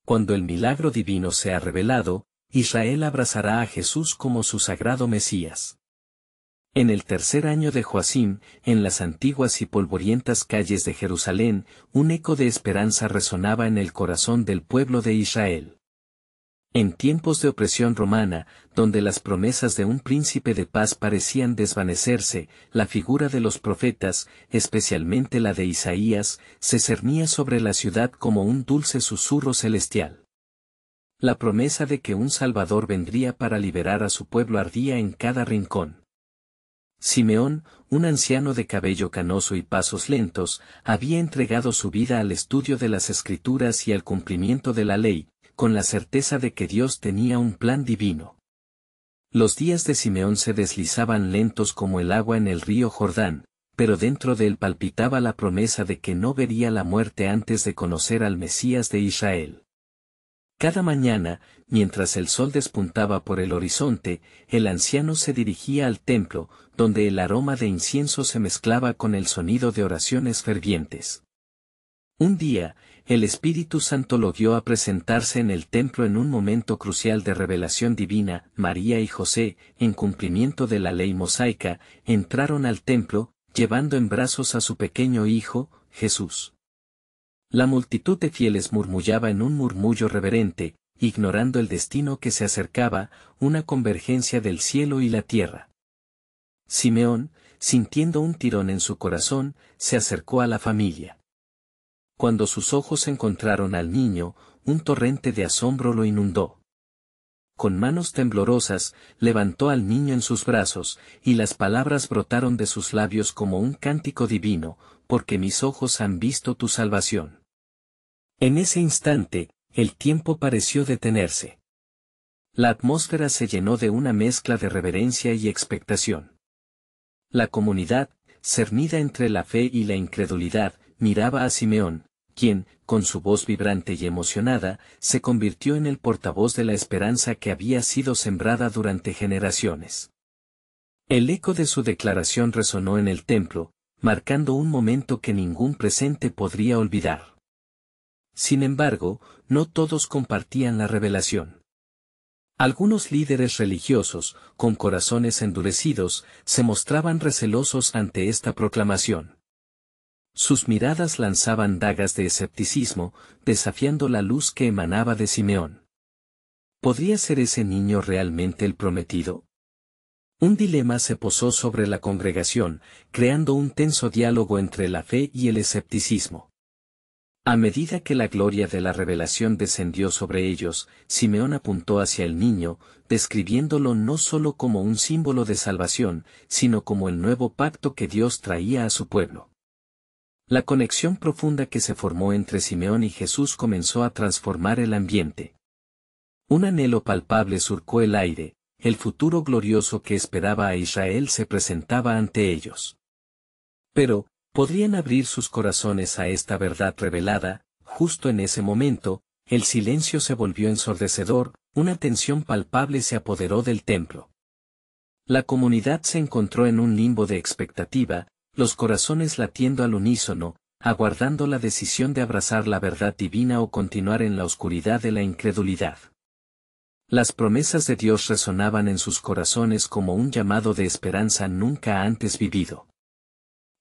Cuando el milagro divino sea revelado, Israel abrazará a Jesús como su sagrado Mesías. En el tercer año de Joacim, en las antiguas y polvorientas calles de Jerusalén, un eco de esperanza resonaba en el corazón del pueblo de Israel. En tiempos de opresión romana, donde las promesas de un príncipe de paz parecían desvanecerse, la figura de los profetas, especialmente la de Isaías, se cernía sobre la ciudad como un dulce susurro celestial. La promesa de que un Salvador vendría para liberar a su pueblo ardía en cada rincón. Simeón, un anciano de cabello canoso y pasos lentos, había entregado su vida al estudio de las Escrituras y al cumplimiento de la ley, con la certeza de que Dios tenía un plan divino. Los días de Simeón se deslizaban lentos como el agua en el río Jordán, pero dentro de él palpitaba la promesa de que no vería la muerte antes de conocer al Mesías de Israel. Cada mañana, mientras el sol despuntaba por el horizonte, el anciano se dirigía al templo, donde el aroma de incienso se mezclaba con el sonido de oraciones fervientes. Un día, el Espíritu Santo lo guió a presentarse en el templo en un momento crucial de revelación divina. María y José, en cumplimiento de la ley mosaica, entraron al templo, llevando en brazos a su pequeño hijo, Jesús. La multitud de fieles murmullaba en un murmullo reverente, ignorando el destino que se acercaba, una convergencia del cielo y la tierra. Simeón, sintiendo un tirón en su corazón, se acercó a la familia. Cuando sus ojos encontraron al niño, un torrente de asombro lo inundó. Con manos temblorosas, levantó al niño en sus brazos, y las palabras brotaron de sus labios como un cántico divino, porque mis ojos han visto tu salvación. En ese instante, el tiempo pareció detenerse. La atmósfera se llenó de una mezcla de reverencia y expectación. La comunidad, cernida entre la fe y la incredulidad, miraba a Simeón, quien, con su voz vibrante y emocionada, se convirtió en el portavoz de la esperanza que había sido sembrada durante generaciones. El eco de su declaración resonó en el templo, marcando un momento que ningún presente podría olvidar. Sin embargo, no todos compartían la revelación. Algunos líderes religiosos, con corazones endurecidos, se mostraban recelosos ante esta proclamación. Sus miradas lanzaban dagas de escepticismo, desafiando la luz que emanaba de Simeón. ¿Podría ser ese niño realmente el prometido? Un dilema se posó sobre la congregación, creando un tenso diálogo entre la fe y el escepticismo. A medida que la gloria de la revelación descendió sobre ellos, Simeón apuntó hacia el niño, describiéndolo no solo como un símbolo de salvación, sino como el nuevo pacto que Dios traía a su pueblo. La conexión profunda que se formó entre Simeón y Jesús comenzó a transformar el ambiente. Un anhelo palpable surcó el aire, el futuro glorioso que esperaba a Israel se presentaba ante ellos. Pero, ¿podrían abrir sus corazones a esta verdad revelada? Justo en ese momento, el silencio se volvió ensordecedor, una tensión palpable se apoderó del templo. La comunidad se encontró en un limbo de expectativa, los corazones latiendo al unísono, aguardando la decisión de abrazar la verdad divina o continuar en la oscuridad de la incredulidad. Las promesas de Dios resonaban en sus corazones como un llamado de esperanza nunca antes vivido.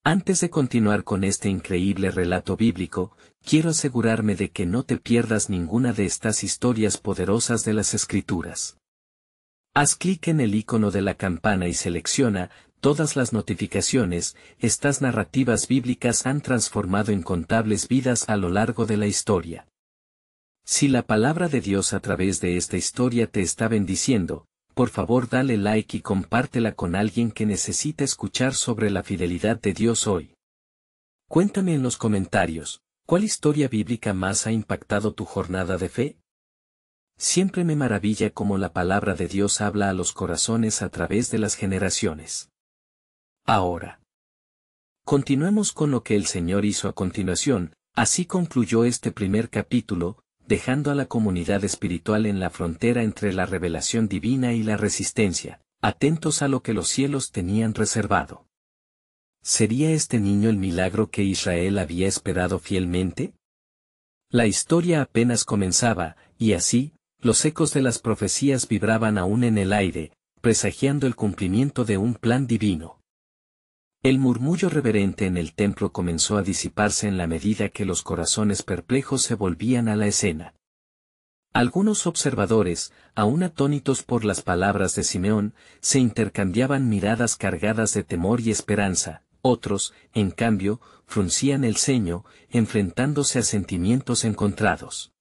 Antes de continuar con este increíble relato bíblico, quiero asegurarme de que no te pierdas ninguna de estas historias poderosas de las Escrituras. Haz clic en el icono de la campana y selecciona todas las notificaciones. Estas narrativas bíblicas han transformado incontables vidas a lo largo de la historia. Si la palabra de Dios a través de esta historia te está bendiciendo, por favor dale like y compártela con alguien que necesita escuchar sobre la fidelidad de Dios hoy. Cuéntame en los comentarios, ¿cuál historia bíblica más ha impactado tu jornada de fe? Siempre me maravilla cómo la palabra de Dios habla a los corazones a través de las generaciones. Ahora, continuemos con lo que el Señor hizo a continuación. Así concluyó este primer capítulo, dejando a la comunidad espiritual en la frontera entre la revelación divina y la resistencia, atentos a lo que los cielos tenían reservado. ¿Sería este niño el milagro que Israel había esperado fielmente? La historia apenas comenzaba, y así, los ecos de las profecías vibraban aún en el aire, presagiando el cumplimiento de un plan divino. El murmullo reverente en el templo comenzó a disiparse en la medida que los corazones perplejos se volvían a la escena. Algunos observadores, aún atónitos por las palabras de Simeón, se intercambiaban miradas cargadas de temor y esperanza, otros, en cambio, fruncían el ceño, enfrentándose a sentimientos encontrados.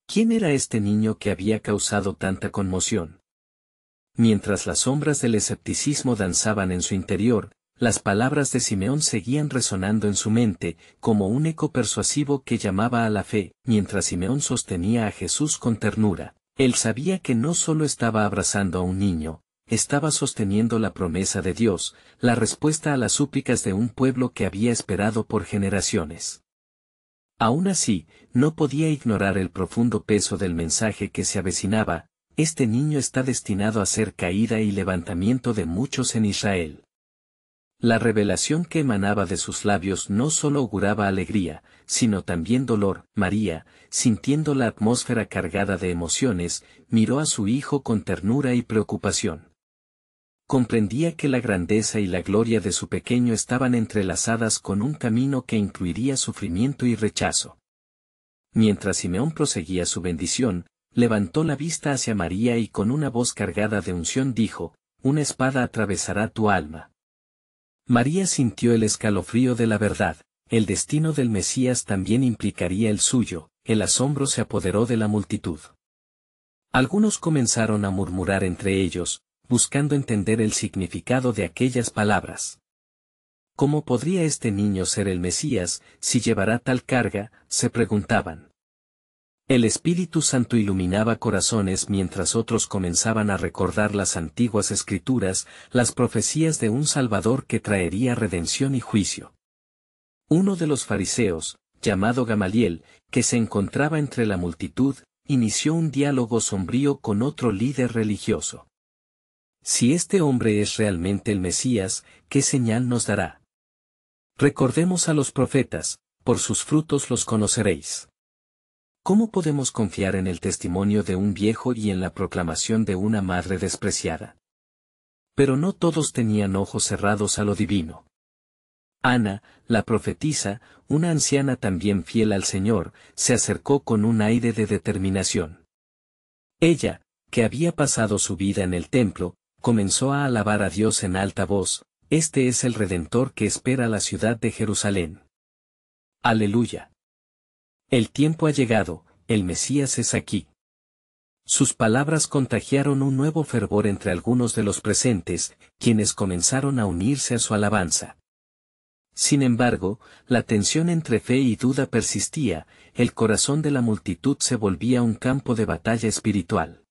¿Quién era este niño que había causado tanta conmoción? Mientras las sombras del escepticismo danzaban en su interior, las palabras de Simeón seguían resonando en su mente, como un eco persuasivo que llamaba a la fe. Mientras Simeón sostenía a Jesús con ternura, él sabía que no solo estaba abrazando a un niño, estaba sosteniendo la promesa de Dios, la respuesta a las súplicas de un pueblo que había esperado por generaciones. Aún así, no podía ignorar el profundo peso del mensaje que se avecinaba: este niño está destinado a ser caída y levantamiento de muchos en Israel. La revelación que emanaba de sus labios no solo auguraba alegría, sino también dolor. María, sintiendo la atmósfera cargada de emociones, miró a su hijo con ternura y preocupación. Comprendía que la grandeza y la gloria de su pequeño estaban entrelazadas con un camino que incluiría sufrimiento y rechazo. Mientras Simeón proseguía su bendición, levantó la vista hacia María y con una voz cargada de unción dijo: «Una espada atravesará tu alma». María sintió el escalofrío de la verdad: el destino del Mesías también implicaría el suyo. El asombro se apoderó de la multitud. Algunos comenzaron a murmurar entre ellos, buscando entender el significado de aquellas palabras. ¿Cómo podría este niño ser el Mesías, si llevará tal carga?, se preguntaban. El Espíritu Santo iluminaba corazones mientras otros comenzaban a recordar las antiguas Escrituras, las profecías de un Salvador que traería redención y juicio. Uno de los fariseos, llamado Gamaliel, que se encontraba entre la multitud, inició un diálogo sombrío con otro líder religioso. Si este hombre es realmente el Mesías, ¿qué señal nos dará? Recordemos a los profetas: por sus frutos los conoceréis. ¿Cómo podemos confiar en el testimonio de un viejo y en la proclamación de una madre despreciada? Pero no todos tenían ojos cerrados a lo divino. Ana, la profetisa, una anciana también fiel al Señor, se acercó con un aire de determinación. Ella, que había pasado su vida en el templo, comenzó a alabar a Dios en alta voz: «Este es el Redentor que espera la ciudad de Jerusalén. Aleluya. El tiempo ha llegado, el Mesías es aquí». Sus palabras contagiaron un nuevo fervor entre algunos de los presentes, quienes comenzaron a unirse a su alabanza. Sin embargo, la tensión entre fe y duda persistía, el corazón de la multitud se volvía un campo de batalla espiritual.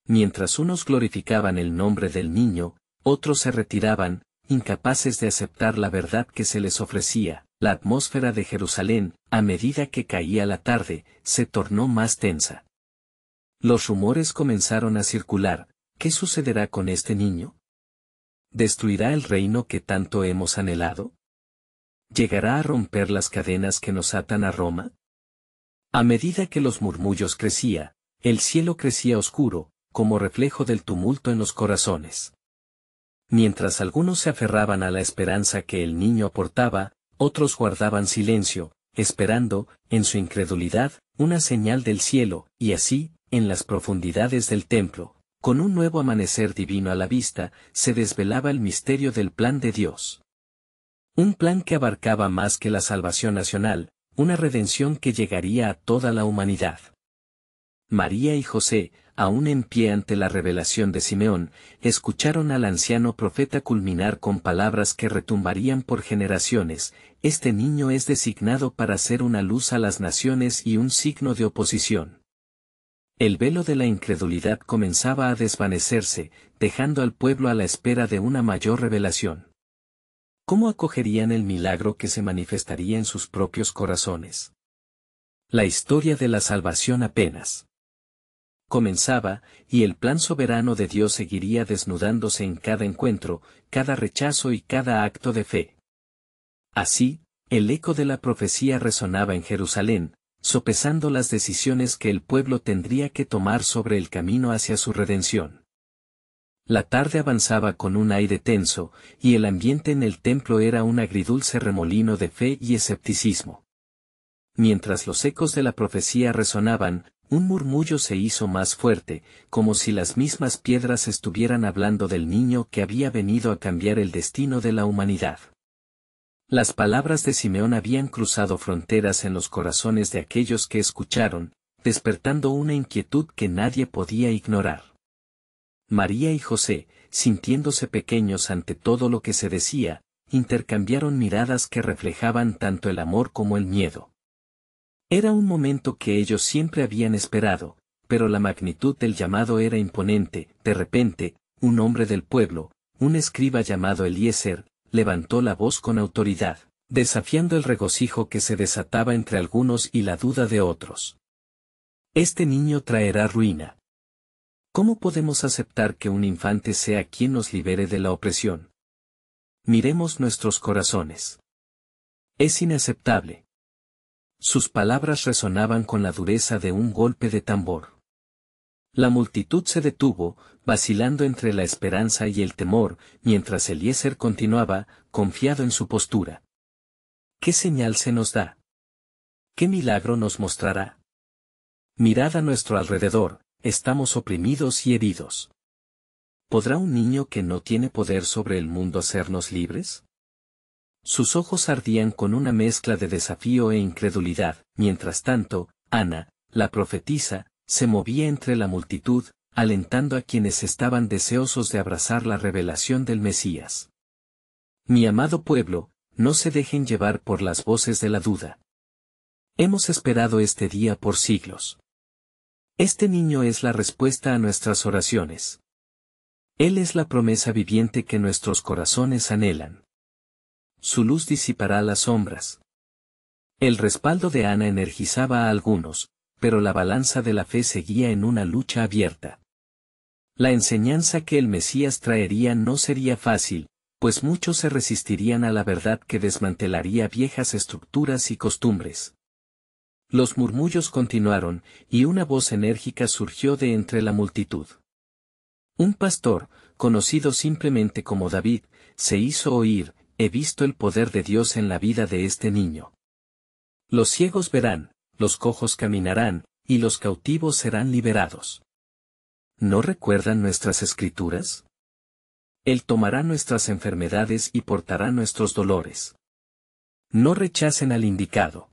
Mientras unos glorificaban el nombre del niño, otros se retiraban, incapaces de aceptar la verdad que se les ofrecía. La atmósfera de Jerusalén, a medida que caía la tarde, se tornó más tensa. Los rumores comenzaron a circular: ¿qué sucederá con este niño? ¿Destruirá el reino que tanto hemos anhelado? ¿Llegará a romper las cadenas que nos atan a Roma? A medida que los murmullos crecía, el cielo crecía oscuro, como reflejo del tumulto en los corazones. Mientras algunos se aferraban a la esperanza que el niño aportaba, otros guardaban silencio, esperando, en su incredulidad, una señal del cielo. Y así, en las profundidades del templo, con un nuevo amanecer divino a la vista, se desvelaba el misterio del plan de Dios. Un plan que abarcaba más que la salvación nacional, una redención que llegaría a toda la humanidad. María y José, aún en pie ante la revelación de Simeón, escucharon al anciano profeta culminar con palabras que retumbarían por generaciones: «Este niño es designado para ser una luz a las naciones y un signo de oposición». El velo de la incredulidad comenzaba a desvanecerse, dejando al pueblo a la espera de una mayor revelación. ¿Cómo acogerían el milagro que se manifestaría en sus propios corazones? La historia de la salvación apenas comenzaba, y el plan soberano de Dios seguiría desnudándose en cada encuentro, cada rechazo y cada acto de fe. Así, el eco de la profecía resonaba en Jerusalén: sopesando las decisiones que el pueblo tendría que tomar sobre el camino hacia su redención. La tarde avanzaba con un aire tenso, y el ambiente en el templo era un agridulce remolino de fe y escepticismo. Mientras los ecos de la profecía resonaban, un murmullo se hizo más fuerte, como si las mismas piedras estuvieran hablando del niño que había venido a cambiar el destino de la humanidad. Las palabras de Simeón habían cruzado fronteras en los corazones de aquellos que escucharon, despertando una inquietud que nadie podía ignorar. María y José, sintiéndose pequeños ante todo lo que se decía, intercambiaron miradas que reflejaban tanto el amor como el miedo. Era un momento que ellos siempre habían esperado, pero la magnitud del llamado era imponente. De repente, un hombre del pueblo, un escriba llamado Eliezer, levantó la voz con autoridad, desafiando el regocijo que se desataba entre algunos y la duda de otros. Este niño traerá ruina. ¿Cómo podemos aceptar que un infante sea quien nos libere de la opresión? Miremos nuestros corazones. Es inaceptable. Sus palabras resonaban con la dureza de un golpe de tambor. La multitud se detuvo, vacilando entre la esperanza y el temor, mientras Eliezer continuaba, confiado en su postura. ¿Qué señal se nos da? ¿Qué milagro nos mostrará? Mirad a nuestro alrededor, estamos oprimidos y heridos. ¿Podrá un niño que no tiene poder sobre el mundo hacernos libres? Sus ojos ardían con una mezcla de desafío e incredulidad. Mientras tanto, Ana, la profetisa, se movía entre la multitud, alentando a quienes estaban deseosos de abrazar la revelación del Mesías. Mi amado pueblo, no se dejen llevar por las voces de la duda. Hemos esperado este día por siglos. Este niño es la respuesta a nuestras oraciones. Él es la promesa viviente que nuestros corazones anhelan. Su luz disipará las sombras. El respaldo de Ana energizaba a algunos, pero la balanza de la fe seguía en una lucha abierta. La enseñanza que el Mesías traería no sería fácil, pues muchos se resistirían a la verdad que desmantelaría viejas estructuras y costumbres. Los murmullos continuaron, y una voz enérgica surgió de entre la multitud. Un pastor, conocido simplemente como David, se hizo oír: he visto el poder de Dios en la vida de este niño. Los ciegos verán, los cojos caminarán, y los cautivos serán liberados. ¿No recuerdan nuestras escrituras? Él tomará nuestras enfermedades y portará nuestros dolores. No rechacen al indicado.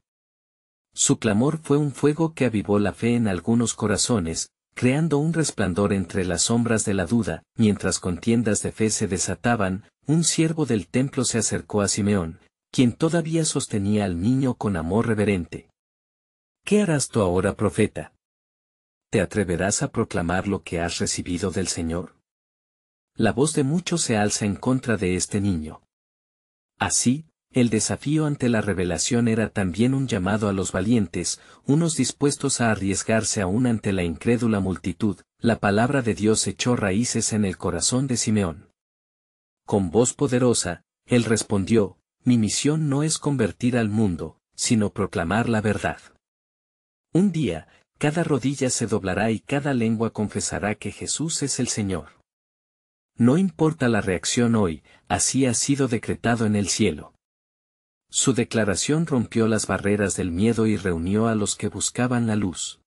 Su clamor fue un fuego que avivó la fe en algunos corazones, creando un resplandor entre las sombras de la duda. Mientras contiendas de fe se desataban, un siervo del templo se acercó a Simeón, quien todavía sostenía al niño con amor reverente. ¿Qué harás tú ahora, profeta? ¿Te atreverás a proclamar lo que has recibido del Señor? La voz de muchos se alza en contra de este niño. Así, el desafío ante la revelación era también un llamado a los valientes, unos dispuestos a arriesgarse aún ante la incrédula multitud. La palabra de Dios echó raíces en el corazón de Simeón. Con voz poderosa, él respondió: mi misión no es convertir al mundo, sino proclamar la verdad. Un día, cada rodilla se doblará y cada lengua confesará que Jesús es el Señor. No importa la reacción hoy, así ha sido decretado en el cielo. Su declaración rompió las barreras del miedo y reunió a los que buscaban la luz.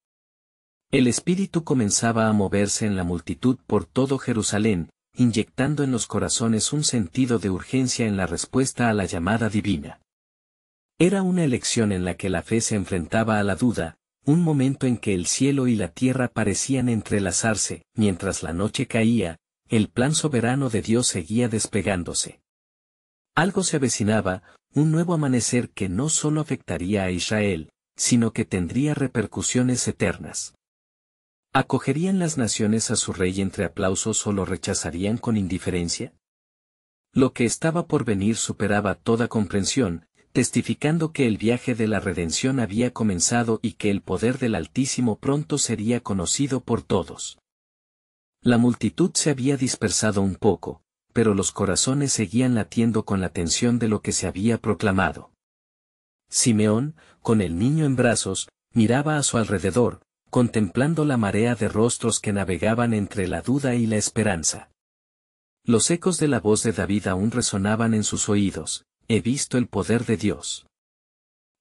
El Espíritu comenzaba a moverse en la multitud por todo Jerusalén, inyectando en los corazones un sentido de urgencia en la respuesta a la llamada divina. Era una elección en la que la fe se enfrentaba a la duda, un momento en que el cielo y la tierra parecían entrelazarse. Mientras la noche caía, el plan soberano de Dios seguía despegándose. Algo se avecinaba, un nuevo amanecer que no solo afectaría a Israel, sino que tendría repercusiones eternas. ¿Acogerían las naciones a su rey entre aplausos o lo rechazarían con indiferencia? Lo que estaba por venir superaba toda comprensión, testificando que el viaje de la redención había comenzado y que el poder del Altísimo pronto sería conocido por todos. La multitud se había dispersado un poco, pero los corazones seguían latiendo con la tensión de lo que se había proclamado. Simeón, con el niño en brazos, miraba a su alrededor, contemplando la marea de rostros que navegaban entre la duda y la esperanza. Los ecos de la voz de David aún resonaban en sus oídos: he visto el poder de Dios.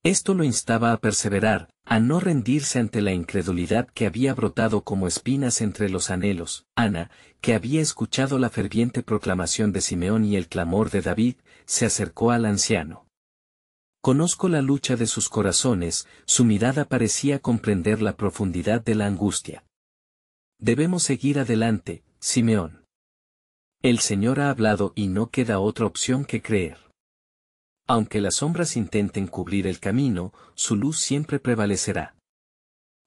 Esto lo instaba a perseverar, a no rendirse ante la incredulidad que había brotado como espinas entre los anhelos. Ana, que había escuchado la ferviente proclamación de Simeón y el clamor de David, se acercó al anciano. Conozco la lucha de sus corazones, su mirada parecía comprender la profundidad de la angustia. Debemos seguir adelante, Simeón. El Señor ha hablado y no queda otra opción que creer. Aunque las sombras intenten cubrir el camino, su luz siempre prevalecerá.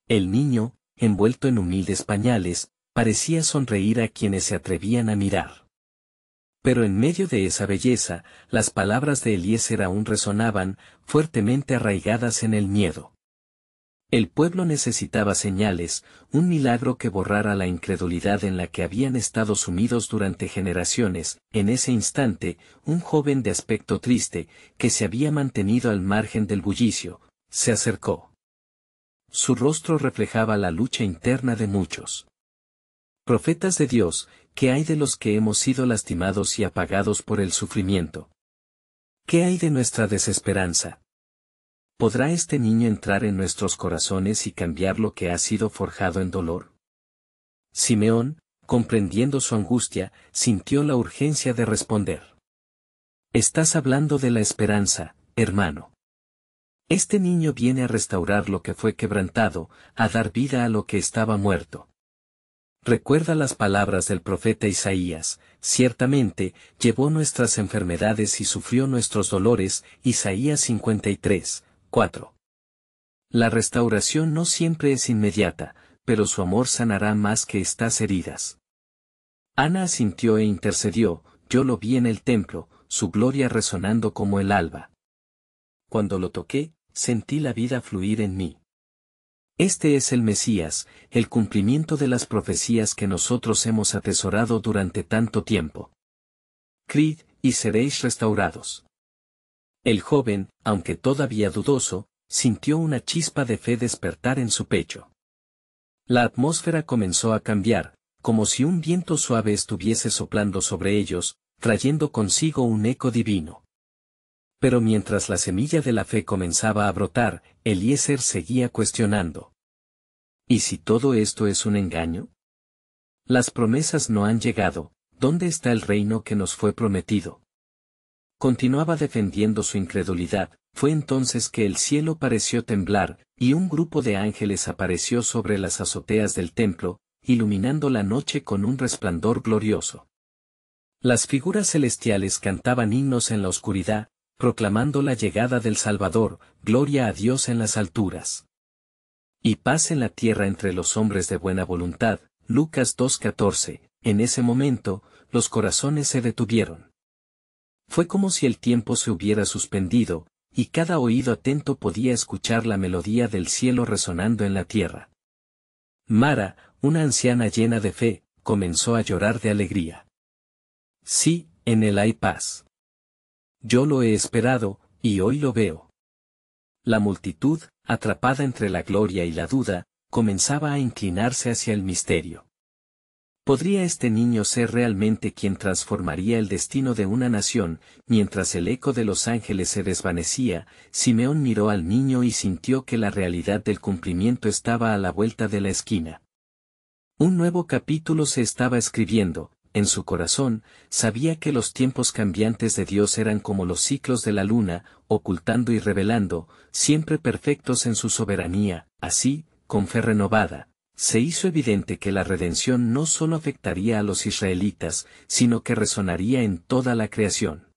El niño, envuelto en humildes pañales, parecía sonreír a quienes se atrevían a mirar. Pero en medio de esa belleza, las palabras de Eliezer aún resonaban, fuertemente arraigadas en el miedo. El pueblo necesitaba señales, un milagro que borrara la incredulidad en la que habían estado sumidos durante generaciones. En ese instante, un joven de aspecto triste, que se había mantenido al margen del bullicio, se acercó. Su rostro reflejaba la lucha interna de muchos. Profetas de Dios, ¿qué hay de los que hemos sido lastimados y apagados por el sufrimiento? ¿Qué hay de nuestra desesperanza? ¿Podrá este niño entrar en nuestros corazones y cambiar lo que ha sido forjado en dolor? Simeón, comprendiendo su angustia, sintió la urgencia de responder. Estás hablando de la esperanza, hermano. Este niño viene a restaurar lo que fue quebrantado, a dar vida a lo que estaba muerto. Recuerda las palabras del profeta Isaías: ciertamente, llevó nuestras enfermedades y sufrió nuestros dolores. Isaías 53, 4. La restauración no siempre es inmediata, pero su amor sanará más que estas heridas. Ana asintió e intercedió: yo lo vi en el templo, su gloria resonando como el alba. Cuando lo toqué, sentí la vida fluir en mí. Este es el Mesías, el cumplimiento de las profecías que nosotros hemos atesorado durante tanto tiempo. Creed, y seréis restaurados. El joven, aunque todavía dudoso, sintió una chispa de fe despertar en su pecho. La atmósfera comenzó a cambiar, como si un viento suave estuviese soplando sobre ellos, trayendo consigo un eco divino. Pero mientras la semilla de la fe comenzaba a brotar, Eliezer seguía cuestionando. ¿Y si todo esto es un engaño? Las promesas no han llegado, ¿dónde está el reino que nos fue prometido? Continuaba defendiendo su incredulidad. Fue entonces que el cielo pareció temblar, y un grupo de ángeles apareció sobre las azoteas del templo, iluminando la noche con un resplandor glorioso. Las figuras celestiales cantaban himnos en la oscuridad, proclamando la llegada del Salvador: gloria a Dios en las alturas. Y paz en la tierra entre los hombres de buena voluntad. Lucas 2:14. En ese momento, los corazones se detuvieron. Fue como si el tiempo se hubiera suspendido, y cada oído atento podía escuchar la melodía del cielo resonando en la tierra. Mara, una anciana llena de fe, comenzó a llorar de alegría. Sí, en él hay paz. Yo lo he esperado, y hoy lo veo. La multitud, atrapada entre la gloria y la duda, comenzaba a inclinarse hacia el misterio. ¿Podría este niño ser realmente quien transformaría el destino de una nación? Mientras el eco de los ángeles se desvanecía, Simeón miró al niño y sintió que la realidad del cumplimiento estaba a la vuelta de la esquina. Un nuevo capítulo se estaba escribiendo. En su corazón, sabía que los tiempos cambiantes de Dios eran como los ciclos de la luna, ocultando y revelando, siempre perfectos en su soberanía. Así, con fe renovada, se hizo evidente que la redención no solo afectaría a los israelitas, sino que resonaría en toda la creación.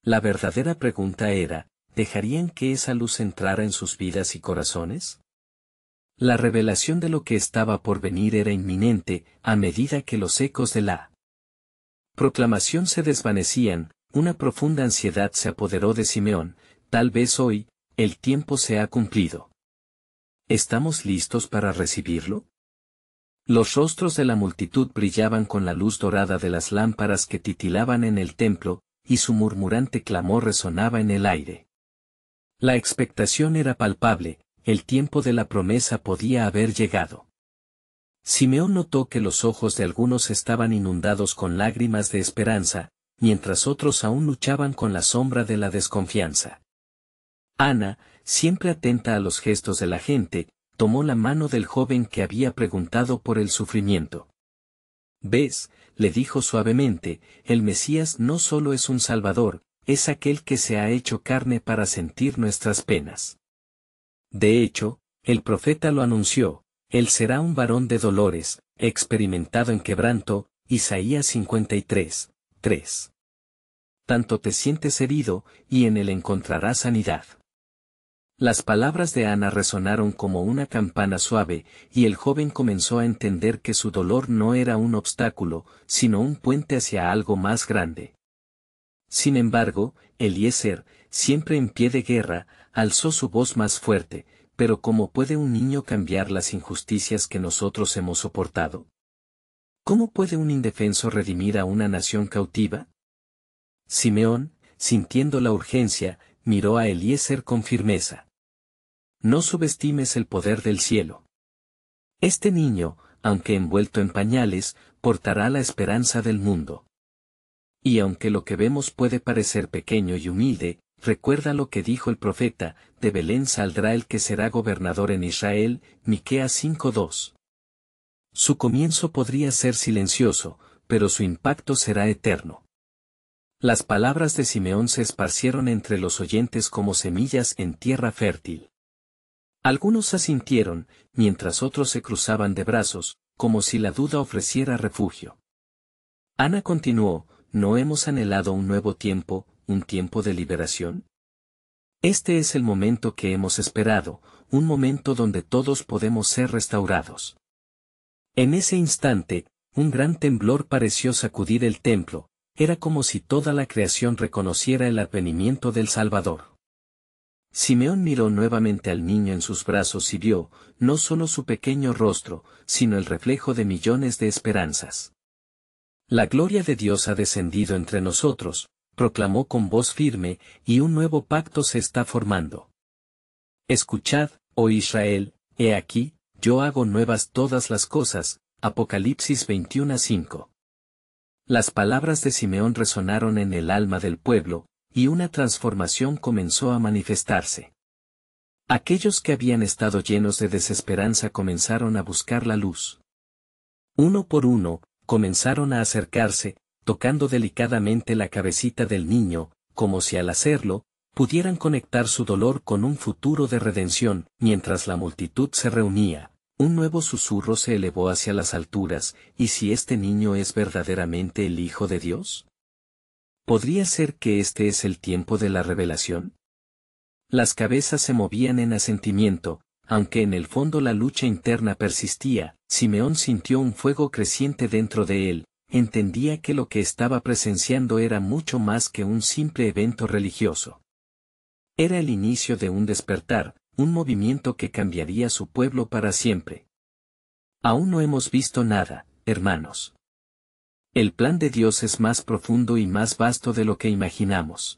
La verdadera pregunta era: ¿dejarían que esa luz entrara en sus vidas y corazones? La revelación de lo que estaba por venir era inminente, a medida que los ecos de la proclamación se desvanecían. Una profunda ansiedad se apoderó de Simeón. Tal vez hoy, el tiempo se ha cumplido. ¿Estamos listos para recibirlo? Los rostros de la multitud brillaban con la luz dorada de las lámparas que titilaban en el templo, y su murmurante clamor resonaba en el aire. La expectación era palpable, el tiempo de la promesa podía haber llegado. Simeón notó que los ojos de algunos estaban inundados con lágrimas de esperanza, mientras otros aún luchaban con la sombra de la desconfianza. Ana, siempre atenta a los gestos de la gente, tomó la mano del joven que había preguntado por el sufrimiento. «¿Ves?», le dijo suavemente, «el Mesías no solo es un Salvador, es aquel que se ha hecho carne para sentir nuestras penas. De hecho, el profeta lo anunció, él será un varón de dolores, experimentado en quebranto», Isaías 53, 3. Tanto te sientes herido, y en él encontrarás sanidad. Las palabras de Ana resonaron como una campana suave, y el joven comenzó a entender que su dolor no era un obstáculo, sino un puente hacia algo más grande. Sin embargo, Eliezer, siempre en pie de guerra, alzó su voz más fuerte, «¿Pero cómo puede un niño cambiar las injusticias que nosotros hemos soportado? ¿Cómo puede un indefenso redimir a una nación cautiva?». Simeón, sintiendo la urgencia, miró a Eliezer con firmeza. «No subestimes el poder del cielo. Este niño, aunque envuelto en pañales, portará la esperanza del mundo. Y aunque lo que vemos puede parecer pequeño y humilde, recuerda lo que dijo el profeta, de Belén saldrá el que será gobernador en Israel», Miqueas 5:2. Su comienzo podría ser silencioso, pero su impacto será eterno. Las palabras de Simeón se esparcieron entre los oyentes como semillas en tierra fértil. Algunos asintieron, mientras otros se cruzaban de brazos, como si la duda ofreciera refugio. Ana continuó, «¿No hemos anhelado un nuevo tiempo, un tiempo de liberación? Este es el momento que hemos esperado, un momento donde todos podemos ser restaurados». En ese instante, un gran temblor pareció sacudir el templo, era como si toda la creación reconociera el advenimiento del Salvador. Simeón miró nuevamente al niño en sus brazos y vio, no solo su pequeño rostro, sino el reflejo de millones de esperanzas. «La gloria de Dios ha descendido entre nosotros», proclamó con voz firme, «y un nuevo pacto se está formando. Escuchad, oh Israel, he aquí, yo hago nuevas todas las cosas», Apocalipsis 21:5. Las palabras de Simeón resonaron en el alma del pueblo, y una transformación comenzó a manifestarse. Aquellos que habían estado llenos de desesperanza comenzaron a buscar la luz. Uno por uno, comenzaron a acercarse, tocando delicadamente la cabecita del niño, como si al hacerlo, pudieran conectar su dolor con un futuro de redención. Mientras la multitud se reunía, un nuevo susurro se elevó hacia las alturas, ¿y si este niño es verdaderamente el Hijo de Dios? ¿Podría ser que este es el tiempo de la revelación? Las cabezas se movían en asentimiento, aunque en el fondo la lucha interna persistía. Simeón sintió un fuego creciente dentro de él, entendía que lo que estaba presenciando era mucho más que un simple evento religioso. Era el inicio de un despertar, un movimiento que cambiaría su pueblo para siempre. Aún no hemos visto nada, hermanos. El plan de Dios es más profundo y más vasto de lo que imaginamos.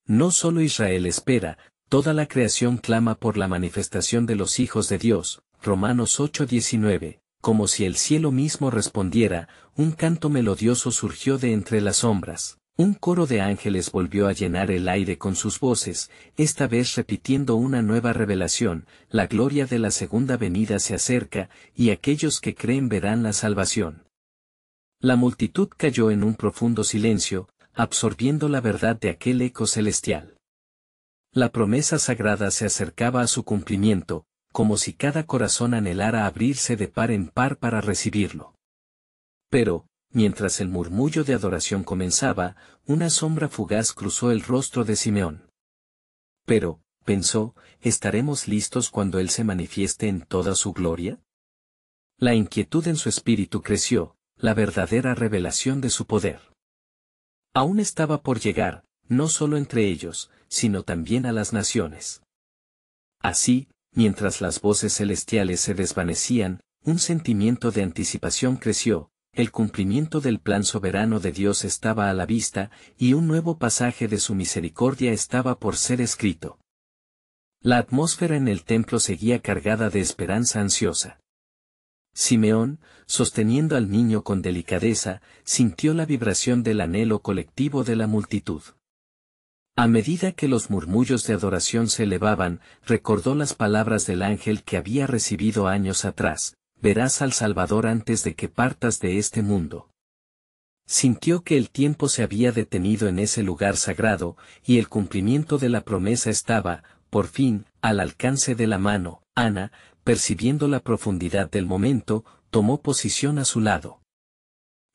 No solo Israel espera, toda la creación clama por la manifestación de los hijos de Dios, Romanos 8:19, como si el cielo mismo respondiera, un canto melodioso surgió de entre las sombras, un coro de ángeles volvió a llenar el aire con sus voces, esta vez repitiendo una nueva revelación, la gloria de la segunda venida se acerca, y aquellos que creen verán la salvación. La multitud cayó en un profundo silencio, absorbiendo la verdad de aquel eco celestial. La promesa sagrada se acercaba a su cumplimiento, como si cada corazón anhelara abrirse de par en par para recibirlo. Pero, mientras el murmullo de adoración comenzaba, una sombra fugaz cruzó el rostro de Simeón. Pero, pensó, ¿estaremos listos cuando Él se manifieste en toda su gloria? La inquietud en su espíritu creció, la verdadera revelación de su poder. Aún estaba por llegar, no solo entre ellos, sino también a las naciones. Así, mientras las voces celestiales se desvanecían, un sentimiento de anticipación creció, el cumplimiento del plan soberano de Dios estaba a la vista, y un nuevo pasaje de su misericordia estaba por ser escrito. La atmósfera en el templo seguía cargada de esperanza ansiosa. Simeón, sosteniendo al niño con delicadeza, sintió la vibración del anhelo colectivo de la multitud. A medida que los murmullos de adoración se elevaban, recordó las palabras del ángel que había recibido años atrás: verás al Salvador antes de que partas de este mundo. Sintió que el tiempo se había detenido en ese lugar sagrado, y el cumplimiento de la promesa estaba, por fin, al alcance de la mano. Ana, percibiendo la profundidad del momento, tomó posición a su lado.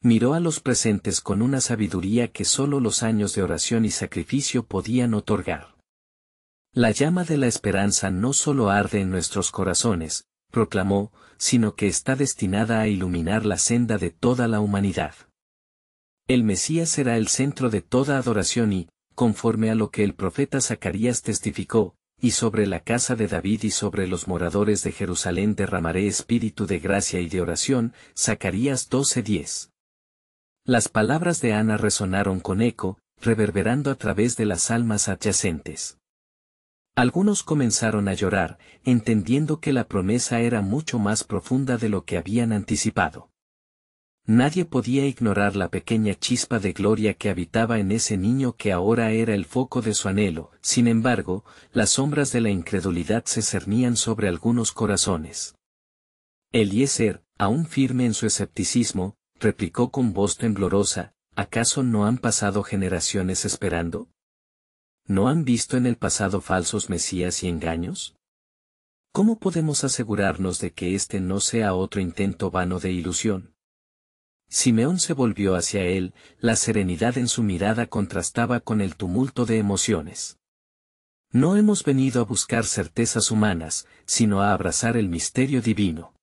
Miró a los presentes con una sabiduría que solo los años de oración y sacrificio podían otorgar. La llama de la esperanza no solo arde en nuestros corazones, proclamó, sino que está destinada a iluminar la senda de toda la humanidad. El Mesías será el centro de toda adoración y, conforme a lo que el profeta Zacarías testificó, y sobre la casa de David y sobre los moradores de Jerusalén derramaré espíritu de gracia y de oración. Zacarías 12:10. Las palabras de Ana resonaron con eco, reverberando a través de las almas adyacentes. Algunos comenzaron a llorar, entendiendo que la promesa era mucho más profunda de lo que habían anticipado. Nadie podía ignorar la pequeña chispa de gloria que habitaba en ese niño que ahora era el foco de su anhelo. Sin embargo, las sombras de la incredulidad se cernían sobre algunos corazones. Eliezer, aún firme en su escepticismo, replicó con voz temblorosa: ¿acaso no han pasado generaciones esperando? ¿No han visto en el pasado falsos mesías y engaños? ¿Cómo podemos asegurarnos de que este no sea otro intento vano de ilusión? Simeón se volvió hacia él, la serenidad en su mirada contrastaba con el tumulto de emociones. No hemos venido a buscar certezas humanas, sino a abrazar el misterio divino.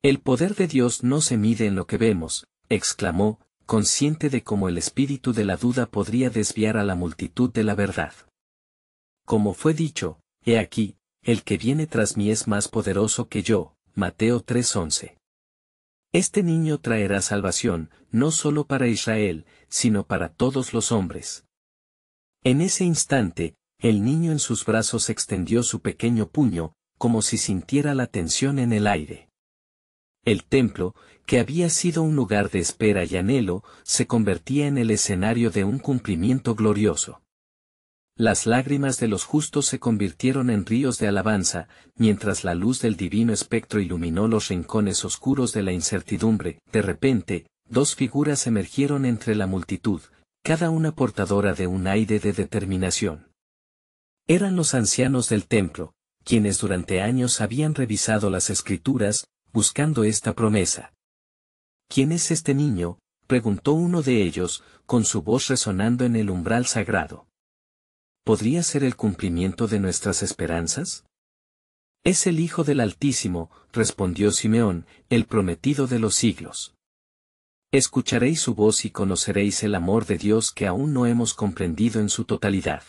El poder de Dios no se mide en lo que vemos, exclamó, consciente de cómo el espíritu de la duda podría desviar a la multitud de la verdad. Como fue dicho, he aquí, el que viene tras mí es más poderoso que yo. Mateo 3:11. Este niño traerá salvación, no solo para Israel, sino para todos los hombres. En ese instante, el niño en sus brazos extendió su pequeño puño, como si sintiera la tensión en el aire. El templo, que había sido un lugar de espera y anhelo, se convertía en el escenario de un cumplimiento glorioso. Las lágrimas de los justos se convirtieron en ríos de alabanza, mientras la luz del divino espectro iluminó los rincones oscuros de la incertidumbre. De repente, dos figuras emergieron entre la multitud, cada una portadora de un aire de determinación. Eran los ancianos del templo, quienes durante años habían revisado las escrituras, buscando esta promesa. ¿Quién es este niño?, preguntó uno de ellos, con su voz resonando en el umbral sagrado. ¿Podría ser el cumplimiento de nuestras esperanzas? Es el Hijo del Altísimo, respondió Simeón, el prometido de los siglos. Escucharéis su voz y conoceréis el amor de Dios que aún no hemos comprendido en su totalidad.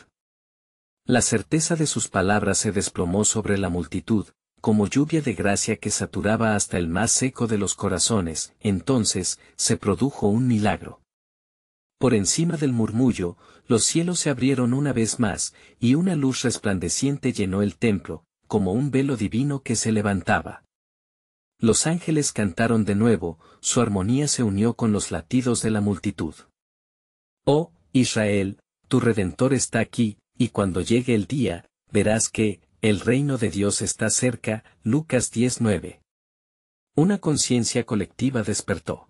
La certeza de sus palabras se desplomó sobre la multitud, como lluvia de gracia que saturaba hasta el más seco de los corazones. Entonces, se produjo un milagro. Por encima del murmullo, los cielos se abrieron una vez más, y una luz resplandeciente llenó el templo, como un velo divino que se levantaba. Los ángeles cantaron de nuevo, su armonía se unió con los latidos de la multitud. Oh, Israel, tu Redentor está aquí, y cuando llegue el día, verás que, el reino de Dios está cerca. Lucas 10:9. Una conciencia colectiva despertó.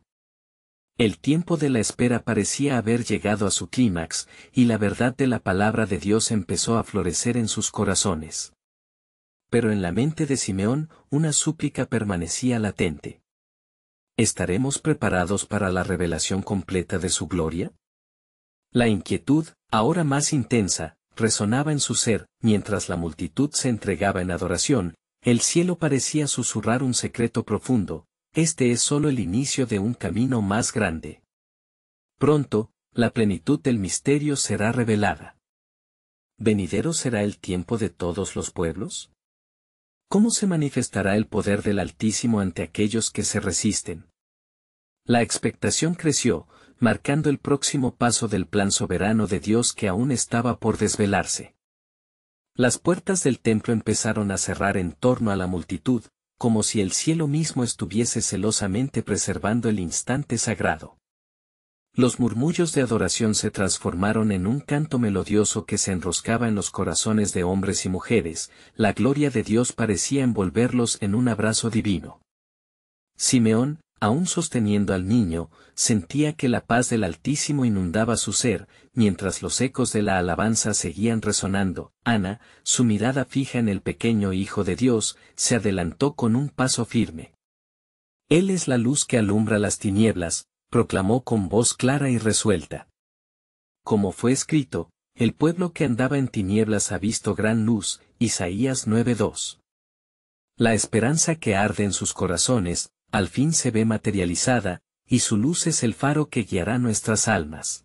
El tiempo de la espera parecía haber llegado a su clímax, y la verdad de la palabra de Dios empezó a florecer en sus corazones. Pero en la mente de Simeón, una súplica permanecía latente. ¿Estaremos preparados para la revelación completa de su gloria? La inquietud, ahora más intensa, resonaba en su ser. Mientras la multitud se entregaba en adoración, el cielo parecía susurrar un secreto profundo: este es solo el inicio de un camino más grande. Pronto, la plenitud del misterio será revelada. ¿Venidero será el tiempo de todos los pueblos? ¿Cómo se manifestará el poder del Altísimo ante aquellos que se resisten? La expectación creció, marcando el próximo paso del plan soberano de Dios que aún estaba por desvelarse. Las puertas del templo empezaron a cerrar en torno a la multitud, como si el cielo mismo estuviese celosamente preservando el instante sagrado. Los murmullos de adoración se transformaron en un canto melodioso que se enroscaba en los corazones de hombres y mujeres, la gloria de Dios parecía envolverlos en un abrazo divino. Simeón, aún sosteniendo al niño, sentía que la paz del Altísimo inundaba su ser, mientras los ecos de la alabanza seguían resonando. Ana, su mirada fija en el pequeño Hijo de Dios, se adelantó con un paso firme. Él es la luz que alumbra las tinieblas, proclamó con voz clara y resuelta. Como fue escrito, el pueblo que andaba en tinieblas ha visto gran luz, Isaías 9:2. La esperanza que arde en sus corazones, al fin se ve materializada, y su luz es el faro que guiará nuestras almas.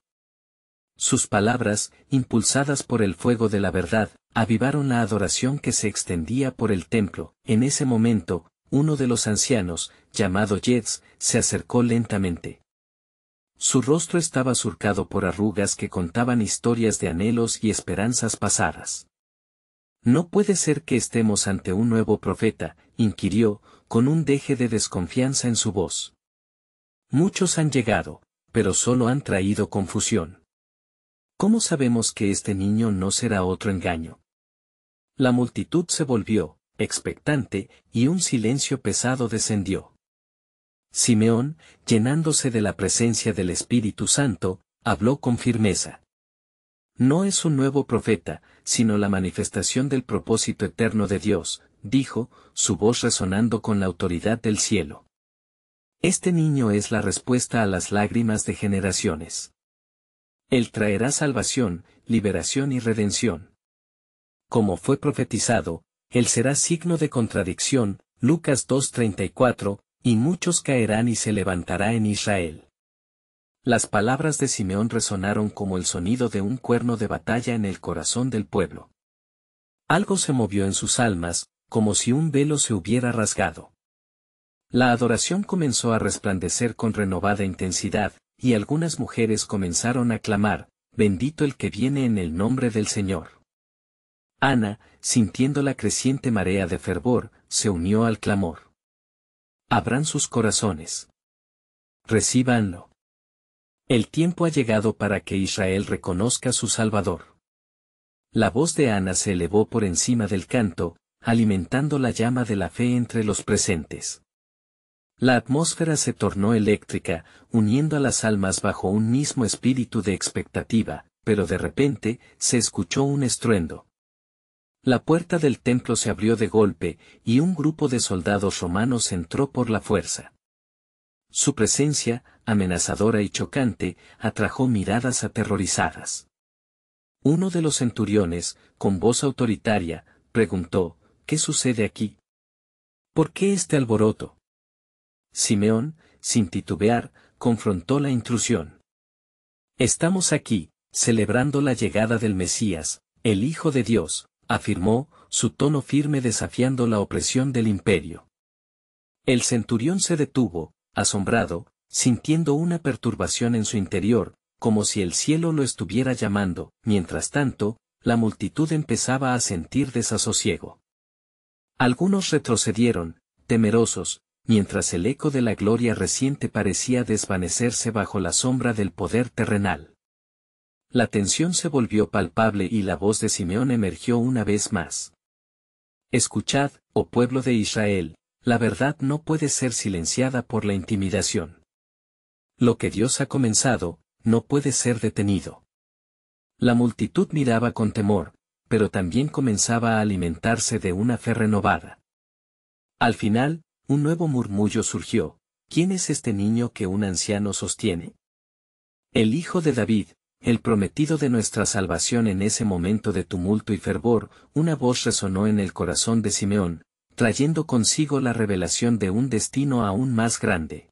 Sus palabras, impulsadas por el fuego de la verdad, avivaron la adoración que se extendía por el templo. En ese momento, uno de los ancianos, llamado Yetz, se acercó lentamente. Su rostro estaba surcado por arrugas que contaban historias de anhelos y esperanzas pasadas. «¿No puede ser que estemos ante un nuevo profeta?», inquirió, con un deje de desconfianza en su voz. «Muchos han llegado, pero solo han traído confusión. ¿Cómo sabemos que este niño no será otro engaño?». La multitud se volvió, expectante, y un silencio pesado descendió. Simeón, llenándose de la presencia del Espíritu Santo, habló con firmeza. «No es un nuevo profeta, sino la manifestación del propósito eterno de Dios», dijo, su voz resonando con la autoridad del cielo. «Este niño es la respuesta a las lágrimas de generaciones. Él traerá salvación, liberación y redención. Como fue profetizado, él será signo de contradicción», Lucas 2:34, «y muchos caerán y se levantará en Israel». Las palabras de Simeón resonaron como el sonido de un cuerno de batalla en el corazón del pueblo. Algo se movió en sus almas, como si un velo se hubiera rasgado. La adoración comenzó a resplandecer con renovada intensidad, y algunas mujeres comenzaron a clamar, «Bendito el que viene en el nombre del Señor». Ana, sintiendo la creciente marea de fervor, se unió al clamor. Abran sus corazones. Recíbanlo. El tiempo ha llegado para que Israel reconozca a su Salvador. La voz de Ana se elevó por encima del canto, alimentando la llama de la fe entre los presentes. La atmósfera se tornó eléctrica, uniendo a las almas bajo un mismo espíritu de expectativa, pero de repente, se escuchó un estruendo. La puerta del templo se abrió de golpe, y un grupo de soldados romanos entró por la fuerza. Su presencia, amenazadora y chocante, atrajo miradas aterrorizadas. Uno de los centuriones, con voz autoritaria, preguntó, «¿Qué sucede aquí? ¿Por qué este alboroto?». Simeón, sin titubear, confrontó la intrusión. «Estamos aquí, celebrando la llegada del Mesías, el Hijo de Dios», afirmó, su tono firme desafiando la opresión del imperio. El centurión se detuvo, asombrado, sintiendo una perturbación en su interior, como si el cielo lo estuviera llamando. Mientras tanto, la multitud empezaba a sentir desasosiego. Algunos retrocedieron, temerosos, mientras el eco de la gloria reciente parecía desvanecerse bajo la sombra del poder terrenal. La tensión se volvió palpable y la voz de Simeón emergió una vez más. «Escuchad, oh pueblo de Israel, la verdad no puede ser silenciada por la intimidación. Lo que Dios ha comenzado, no puede ser detenido». La multitud miraba con temor, pero también comenzaba a alimentarse de una fe renovada. Al final, un nuevo murmullo surgió: «¿Quién es este niño que un anciano sostiene? El Hijo de David, el prometido de nuestra salvación». En ese momento de tumulto y fervor, una voz resonó en el corazón de Simeón, trayendo consigo la revelación de un destino aún más grande.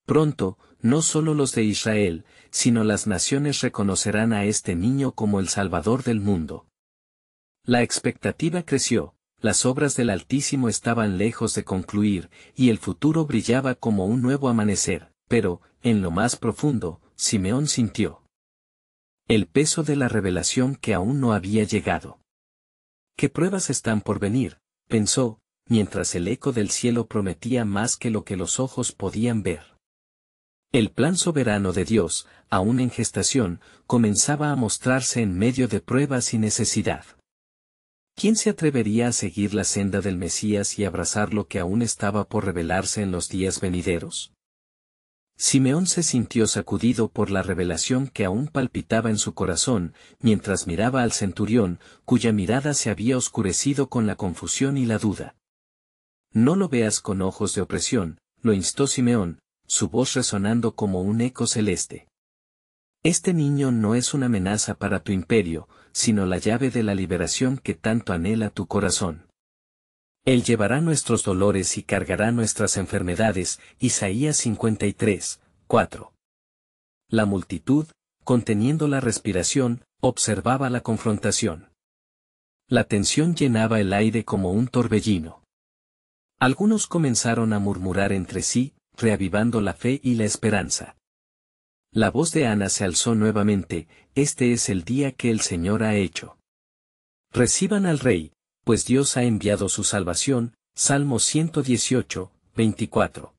Pronto, no solo los de Israel, sino las naciones reconocerán a este niño como el Salvador del mundo. La expectativa creció, las obras del Altísimo estaban lejos de concluir, y el futuro brillaba como un nuevo amanecer, pero, en lo más profundo, Simeón sintió el peso de la revelación que aún no había llegado. ¿Qué pruebas están por venir?, pensó, mientras el eco del cielo prometía más que lo que los ojos podían ver. El plan soberano de Dios, aún en gestación, comenzaba a mostrarse en medio de pruebas y necesidad. ¿Quién se atrevería a seguir la senda del Mesías y abrazar lo que aún estaba por revelarse en los días venideros? Simeón se sintió sacudido por la revelación que aún palpitaba en su corazón, mientras miraba al centurión, cuya mirada se había oscurecido con la confusión y la duda. No lo veas con ojos de opresión, lo instó Simeón, su voz resonando como un eco celeste. Este niño no es una amenaza para tu imperio, sino la llave de la liberación que tanto anhela tu corazón. Él llevará nuestros dolores y cargará nuestras enfermedades. Isaías 53, 4. La multitud, conteniendo la respiración, observaba la confrontación. La tensión llenaba el aire como un torbellino. Algunos comenzaron a murmurar entre sí, reavivando la fe y la esperanza. La voz de Ana se alzó nuevamente: este es el día que el Señor ha hecho. Reciban al Rey, pues Dios ha enviado su salvación. Salmo 118, 24.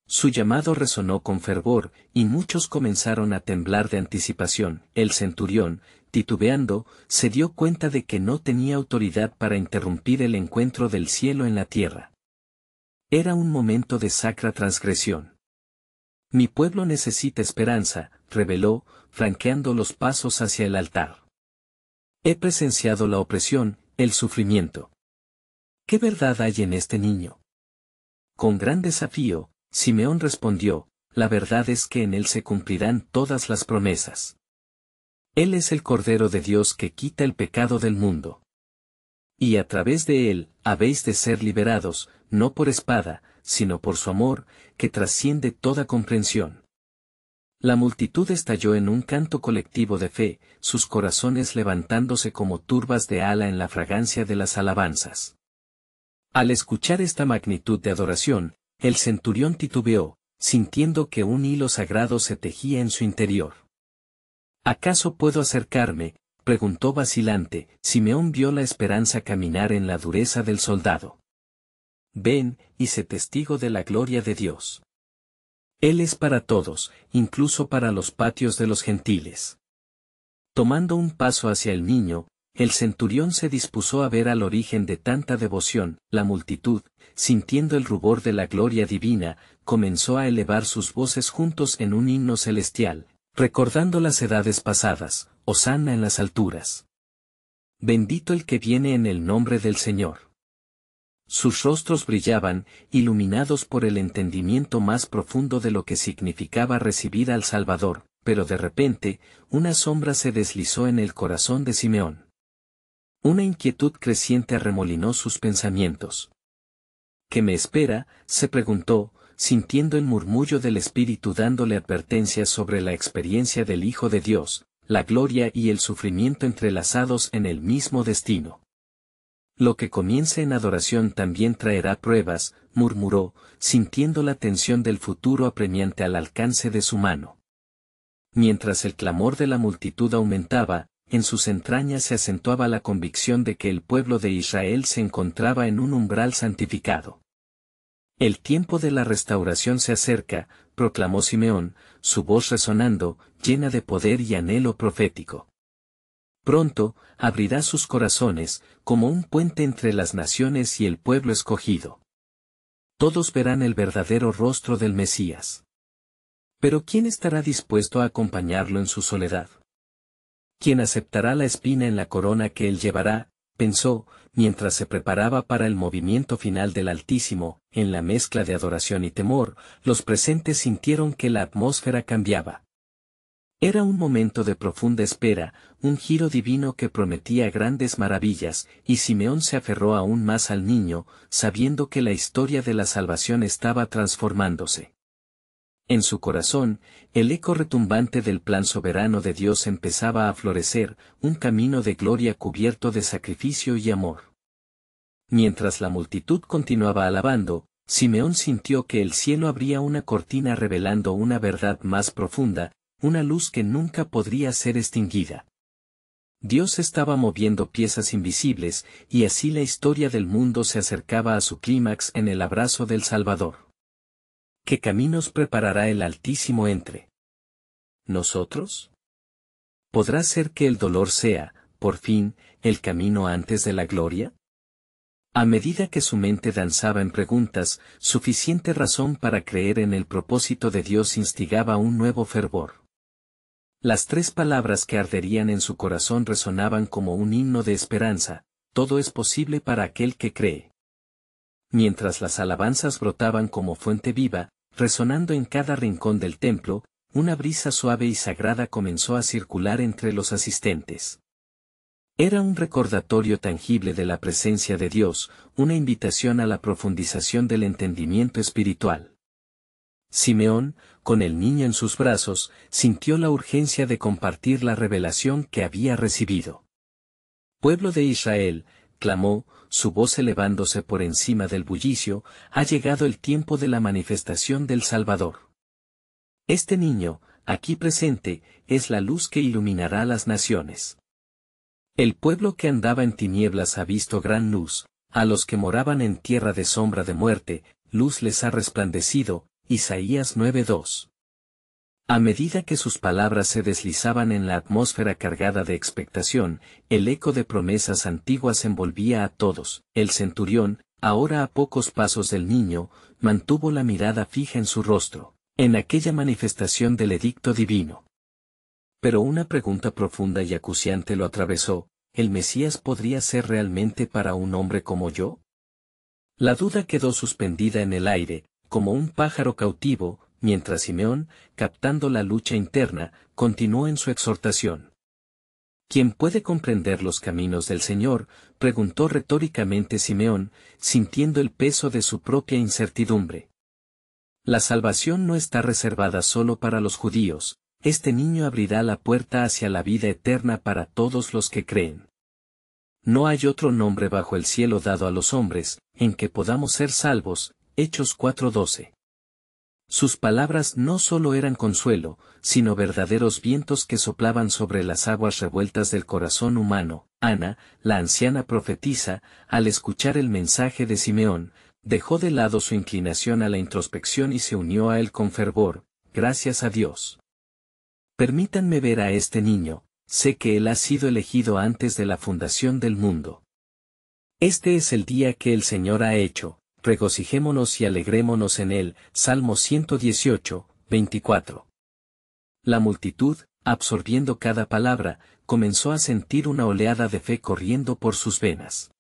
Su llamado resonó con fervor, y muchos comenzaron a temblar de anticipación. El centurión, titubeando, se dio cuenta de que no tenía autoridad para interrumpir el encuentro del cielo en la tierra. Era un momento de sacra transgresión. Mi pueblo necesita esperanza, reveló, franqueando los pasos hacia el altar. He presenciado la opresión, el sufrimiento. ¿Qué verdad hay en este niño? Con gran desafío, Simeón respondió: la verdad es que en él se cumplirán todas las promesas. Él es el Cordero de Dios que quita el pecado del mundo. Y a través de él, habéis de ser liberados, no por espada, sino por su amor, que trasciende toda comprensión. La multitud estalló en un canto colectivo de fe, sus corazones levantándose como turbas de ala en la fragancia de las alabanzas. Al escuchar esta magnitud de adoración, el centurión titubeó, sintiendo que un hilo sagrado se tejía en su interior. ¿Acaso puedo acercarme?, preguntó vacilante. Simeón vio la esperanza caminar en la dureza del soldado. Ven, y sé testigo de la gloria de Dios. Él es para todos, incluso para los patios de los gentiles. Tomando un paso hacia el niño, el centurión se dispuso a ver al origen de tanta devoción. La multitud, sintiendo el rubor de la gloria divina, comenzó a elevar sus voces juntos en un himno celestial, recordando las edades pasadas: Hosanna en las alturas. Bendito el que viene en el nombre del Señor. Sus rostros brillaban, iluminados por el entendimiento más profundo de lo que significaba recibir al Salvador, pero de repente, una sombra se deslizó en el corazón de Simeón. Una inquietud creciente arremolinó sus pensamientos. ¿Qué me espera?, se preguntó, sintiendo el murmullo del Espíritu dándole advertencias sobre la experiencia del Hijo de Dios, la gloria y el sufrimiento entrelazados en el mismo destino. Lo que comience en adoración también traerá pruebas, murmuró, sintiendo la tensión del futuro apremiante al alcance de su mano. Mientras el clamor de la multitud aumentaba, en sus entrañas se acentuaba la convicción de que el pueblo de Israel se encontraba en un umbral santificado. El tiempo de la restauración se acerca, proclamó Simeón, su voz resonando, llena de poder y anhelo profético. Pronto, abrirá sus corazones, como un puente entre las naciones y el pueblo escogido. Todos verán el verdadero rostro del Mesías. Pero ¿quién estará dispuesto a acompañarlo en su soledad? ¿Quién aceptará la espina en la corona que él llevará?, pensó, mientras se preparaba para el movimiento final del Altísimo. En la mezcla de adoración y temor, los presentes sintieron que la atmósfera cambiaba. Era un momento de profunda espera, un giro divino que prometía grandes maravillas, y Simeón se aferró aún más al niño, sabiendo que la historia de la salvación estaba transformándose. En su corazón, el eco retumbante del plan soberano de Dios empezaba a florecer, un camino de gloria cubierto de sacrificio y amor. Mientras la multitud continuaba alabando, Simeón sintió que el cielo abría una cortina revelando una verdad más profunda, una luz que nunca podría ser extinguida. Dios estaba moviendo piezas invisibles, y así la historia del mundo se acercaba a su clímax en el abrazo del Salvador. ¿Qué caminos preparará el Altísimo entre nosotros? ¿Podrá ser que el dolor sea, por fin, el camino antes de la gloria? A medida que su mente danzaba en preguntas, suficiente razón para creer en el propósito de Dios instigaba un nuevo fervor. Las tres palabras que arderían en su corazón resonaban como un himno de esperanza: todo es posible para aquel que cree. Mientras las alabanzas brotaban como fuente viva, resonando en cada rincón del templo, una brisa suave y sagrada comenzó a circular entre los asistentes. Era un recordatorio tangible de la presencia de Dios, una invitación a la profundización del entendimiento espiritual. Simeón, con el niño en sus brazos, sintió la urgencia de compartir la revelación que había recibido. «Pueblo de Israel», clamó, su voz elevándose por encima del bullicio, «ha llegado el tiempo de la manifestación del Salvador. Este niño, aquí presente, es la luz que iluminará las naciones. El pueblo que andaba en tinieblas ha visto gran luz, a los que moraban en tierra de sombra de muerte, luz les ha resplandecido». Isaías 9:2. A medida que sus palabras se deslizaban en la atmósfera cargada de expectación, el eco de promesas antiguas envolvía a todos. El centurión, ahora a pocos pasos del niño, mantuvo la mirada fija en su rostro, en aquella manifestación del edicto divino. Pero una pregunta profunda y acuciante lo atravesó: ¿el Mesías podría ser realmente para un hombre como yo? La duda quedó suspendida en el aire, como un pájaro cautivo, mientras Simeón, captando la lucha interna, continuó en su exhortación. ¿Quién puede comprender los caminos del Señor?, preguntó retóricamente Simeón, sintiendo el peso de su propia incertidumbre. La salvación no está reservada solo para los judíos, este niño abrirá la puerta hacia la vida eterna para todos los que creen. No hay otro nombre bajo el cielo dado a los hombres, en que podamos ser salvos. Hechos 4:12. Sus palabras no solo eran consuelo, sino verdaderos vientos que soplaban sobre las aguas revueltas del corazón humano. Ana, la anciana profetisa, al escuchar el mensaje de Simeón, dejó de lado su inclinación a la introspección y se unió a él con fervor. Gracias a Dios. Permítanme ver a este niño, sé que él ha sido elegido antes de la fundación del mundo. Este es el día que el Señor ha hecho. Regocijémonos y alegrémonos en él. Salmo 118, 24. La multitud, absorbiendo cada palabra, comenzó a sentir una oleada de fe corriendo por sus venas.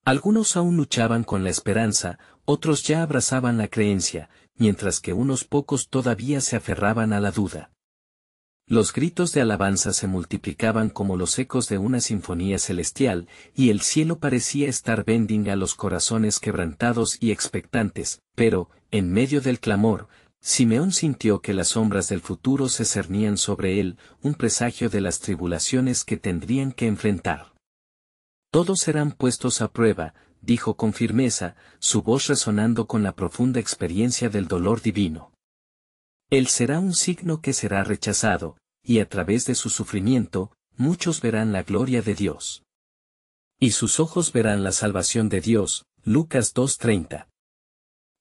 Algunos aún luchaban con la esperanza, otros ya abrazaban la creencia, mientras que unos pocos todavía se aferraban a la duda. Los gritos de alabanza se multiplicaban como los ecos de una sinfonía celestial, y el cielo parecía estar bending a los corazones quebrantados y expectantes, pero, en medio del clamor, Simeón sintió que las sombras del futuro se cernían sobre él, un presagio de las tribulaciones que tendrían que enfrentar. Todos serán puestos a prueba, dijo con firmeza, su voz resonando con la profunda experiencia del dolor divino. Él será un signo que será rechazado, y a través de su sufrimiento, muchos verán la gloria de Dios. Y sus ojos verán la salvación de Dios. Lucas 2:30.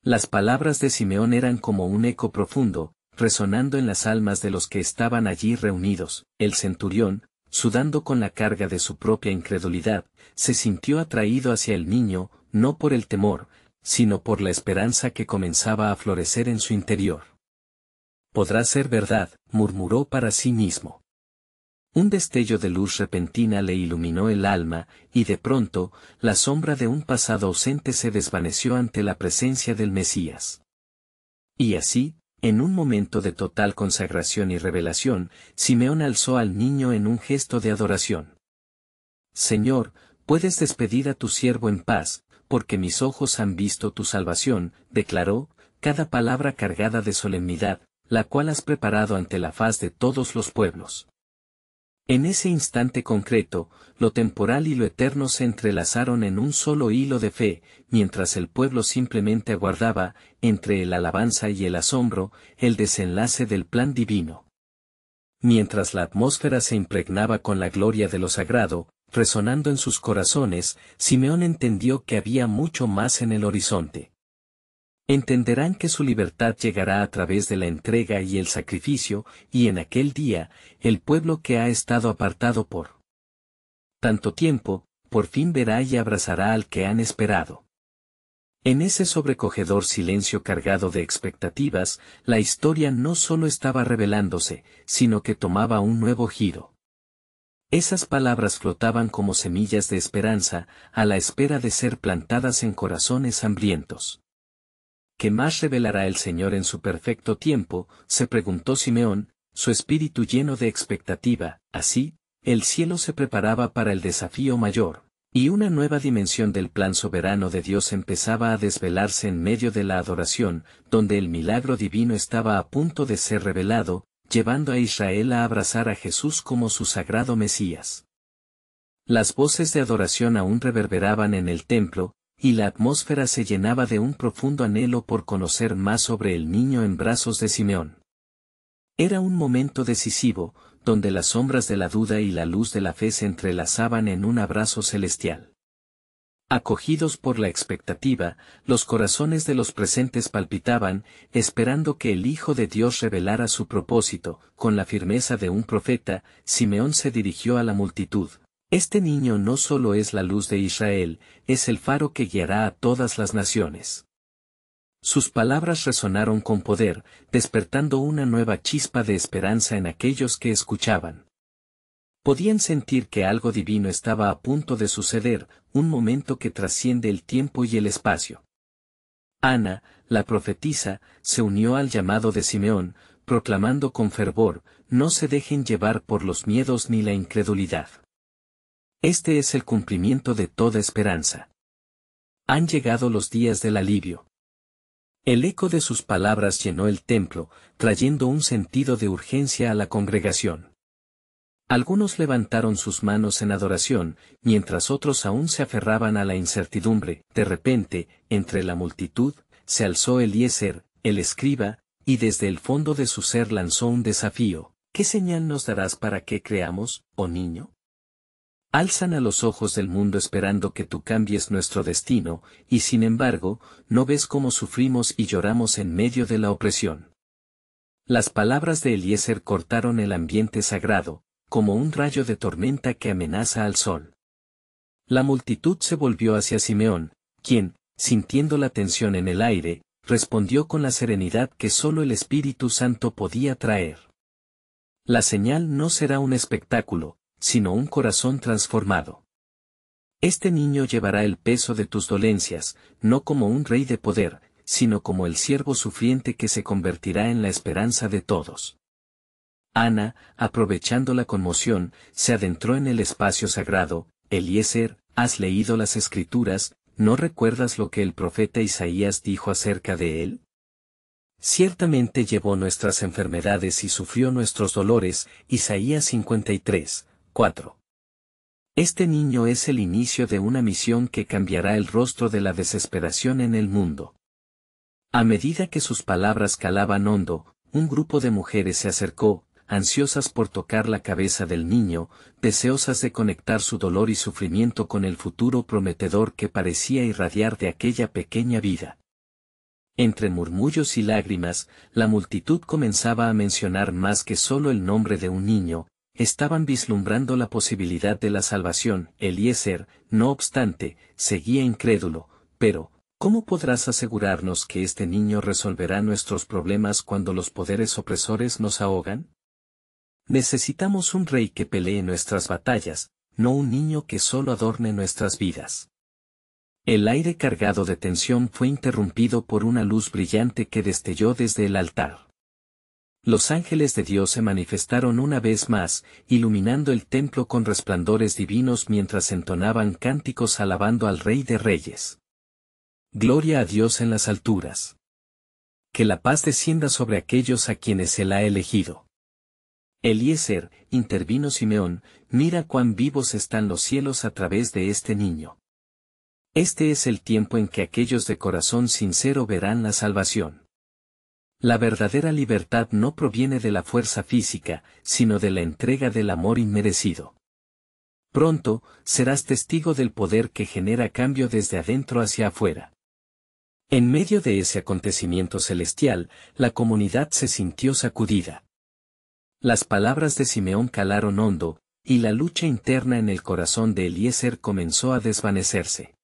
Las palabras de Simeón eran como un eco profundo, resonando en las almas de los que estaban allí reunidos. El centurión, sudando con la carga de su propia incredulidad, se sintió atraído hacia el niño, no por el temor, sino por la esperanza que comenzaba a florecer en su interior. «Podrá ser verdad», murmuró para sí mismo. Un destello de luz repentina le iluminó el alma, y de pronto, la sombra de un pasado ausente se desvaneció ante la presencia del Mesías. Y así, en un momento de total consagración y revelación, Simeón alzó al niño en un gesto de adoración. «Señor, puedes despedir a tu siervo en paz, porque mis ojos han visto tu salvación», declaró, cada palabra cargada de solemnidad, la cual has preparado ante la faz de todos los pueblos. En ese instante concreto, lo temporal y lo eterno se entrelazaron en un solo hilo de fe, mientras el pueblo simplemente aguardaba, entre el alabanza y el asombro, el desenlace del plan divino. Mientras la atmósfera se impregnaba con la gloria de lo sagrado, resonando en sus corazones, Simeón entendió que había mucho más en el horizonte. Entenderán que su libertad llegará a través de la entrega y el sacrificio, y en aquel día, el pueblo que ha estado apartado por tanto tiempo, por fin verá y abrazará al que han esperado. En ese sobrecogedor silencio cargado de expectativas, la historia no solo estaba revelándose, sino que tomaba un nuevo giro. Esas palabras flotaban como semillas de esperanza, a la espera de ser plantadas en corazones hambrientos. ¿Qué más revelará el Señor en su perfecto tiempo?, se preguntó Simeón, su espíritu lleno de expectativa. Así, el cielo se preparaba para el desafío mayor, y una nueva dimensión del plan soberano de Dios empezaba a desvelarse en medio de la adoración, donde el milagro divino estaba a punto de ser revelado, llevando a Israel a abrazar a Jesús como su sagrado Mesías. Las voces de adoración aún reverberaban en el templo, y la atmósfera se llenaba de un profundo anhelo por conocer más sobre el niño en brazos de Simeón. Era un momento decisivo, donde las sombras de la duda y la luz de la fe se entrelazaban en un abrazo celestial. Acogidos por la expectativa, los corazones de los presentes palpitaban, esperando que el Hijo de Dios revelara su propósito. Con la firmeza de un profeta, Simeón se dirigió a la multitud. Este niño no solo es la luz de Israel, es el faro que guiará a todas las naciones. Sus palabras resonaron con poder, despertando una nueva chispa de esperanza en aquellos que escuchaban. Podían sentir que algo divino estaba a punto de suceder, un momento que trasciende el tiempo y el espacio. Ana, la profetisa, se unió al llamado de Simeón, proclamando con fervor: no se dejen llevar por los miedos ni la incredulidad. Este es el cumplimiento de toda esperanza. Han llegado los días del alivio. El eco de sus palabras llenó el templo, trayendo un sentido de urgencia a la congregación. Algunos levantaron sus manos en adoración, mientras otros aún se aferraban a la incertidumbre. De repente, entre la multitud, se alzó Eliezer, el escriba, y desde el fondo de su ser lanzó un desafío: ¿qué señal nos darás para que creamos, oh niño? Alzan a los ojos del mundo esperando que tú cambies nuestro destino, y sin embargo, ¿no ves cómo sufrimos y lloramos en medio de la opresión? Las palabras de Eliezer cortaron el ambiente sagrado, como un rayo de tormenta que amenaza al sol. La multitud se volvió hacia Simeón, quien, sintiendo la tensión en el aire, respondió con la serenidad que solo el Espíritu Santo podía traer. La señal no será un espectáculo, sino un corazón transformado. Este niño llevará el peso de tus dolencias, no como un rey de poder, sino como el siervo sufriente que se convertirá en la esperanza de todos. Ana, aprovechando la conmoción, se adentró en el espacio sagrado. Eliezer, ¿has leído las Escrituras? ¿No recuerdas lo que el profeta Isaías dijo acerca de él? Ciertamente llevó nuestras enfermedades y sufrió nuestros dolores. Isaías 53, 4. Este niño es el inicio de una misión que cambiará el rostro de la desesperación en el mundo. A medida que sus palabras calaban hondo, un grupo de mujeres se acercó, ansiosas por tocar la cabeza del niño, deseosas de conectar su dolor y sufrimiento con el futuro prometedor que parecía irradiar de aquella pequeña vida. Entre murmullos y lágrimas, la multitud comenzaba a mencionar más que solo el nombre de un niño. Estaban vislumbrando la posibilidad de la salvación. Eliezer, no obstante, seguía incrédulo. Pero, ¿cómo podrás asegurarnos que este niño resolverá nuestros problemas cuando los poderes opresores nos ahogan? Necesitamos un rey que pelee nuestras batallas, no un niño que solo adorne nuestras vidas. El aire cargado de tensión fue interrumpido por una luz brillante que destelló desde el altar. Los ángeles de Dios se manifestaron una vez más, iluminando el templo con resplandores divinos mientras entonaban cánticos alabando al Rey de Reyes. Gloria a Dios en las alturas. Que la paz descienda sobre aquellos a quienes Él ha elegido. Eliezer, intervino Simeón, mira cuán vivos están los cielos a través de este niño. Este es el tiempo en que aquellos de corazón sincero verán la salvación. La verdadera libertad no proviene de la fuerza física, sino de la entrega del amor inmerecido. Pronto, serás testigo del poder que genera cambio desde adentro hacia afuera. En medio de ese acontecimiento celestial, la comunidad se sintió sacudida. Las palabras de Simeón calaron hondo, y la lucha interna en el corazón de Eliezer comenzó a desvanecerse.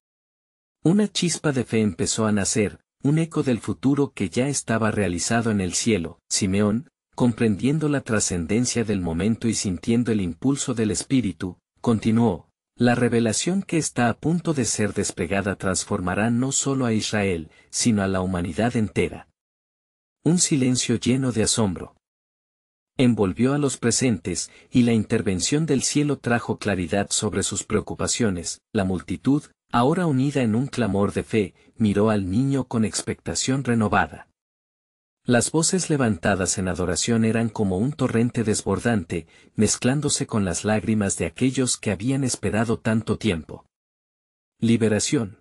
Una chispa de fe empezó a nacer, un eco del futuro que ya estaba realizado en el cielo. Simeón, comprendiendo la trascendencia del momento y sintiendo el impulso del Espíritu, continuó: la revelación que está a punto de ser desplegada transformará no solo a Israel, sino a la humanidad entera. Un silencio lleno de asombro envolvió a los presentes, y la intervención del cielo trajo claridad sobre sus preocupaciones. La multitud, ahora unida en un clamor de fe, miró al niño con expectación renovada. Las voces levantadas en adoración eran como un torrente desbordante, mezclándose con las lágrimas de aquellos que habían esperado tanto tiempo. Liberación,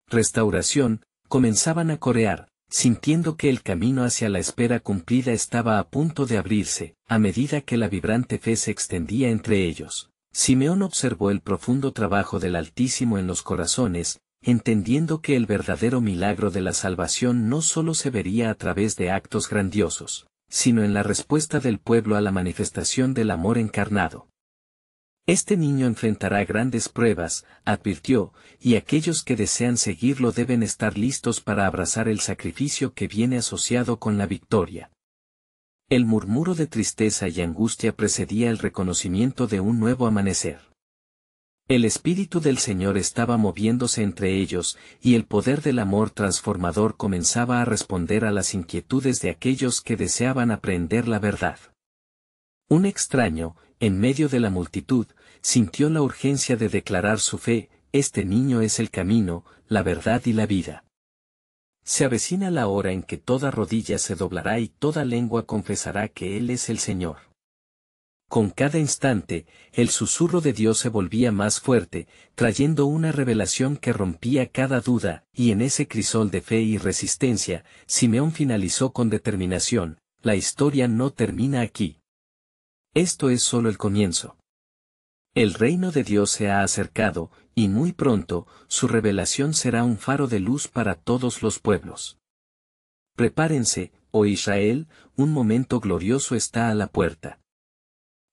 restauración, comenzaban a corear, sintiendo que el camino hacia la espera cumplida estaba a punto de abrirse, a medida que la vibrante fe se extendía entre ellos. Simeón observó el profundo trabajo del Altísimo en los corazones, entendiendo que el verdadero milagro de la salvación no solo se vería a través de actos grandiosos, sino en la respuesta del pueblo a la manifestación del amor encarnado. Este niño enfrentará grandes pruebas, advirtió, y aquellos que desean seguirlo deben estar listos para abrazar el sacrificio que viene asociado con la victoria. El murmuro de tristeza y angustia precedía el reconocimiento de un nuevo amanecer. El Espíritu del Señor estaba moviéndose entre ellos, y el poder del amor transformador comenzaba a responder a las inquietudes de aquellos que deseaban aprender la verdad. Un extraño, en medio de la multitud, sintió la urgencia de declarar su fe: este niño es el camino, la verdad y la vida. Se avecina la hora en que toda rodilla se doblará y toda lengua confesará que Él es el Señor. Con cada instante, el susurro de Dios se volvía más fuerte, trayendo una revelación que rompía cada duda, y en ese crisol de fe y resistencia, Simeón finalizó con determinación: la historia no termina aquí. Esto es solo el comienzo. El reino de Dios se ha acercado, y muy pronto, su revelación será un faro de luz para todos los pueblos. Prepárense, oh Israel, un momento glorioso está a la puerta.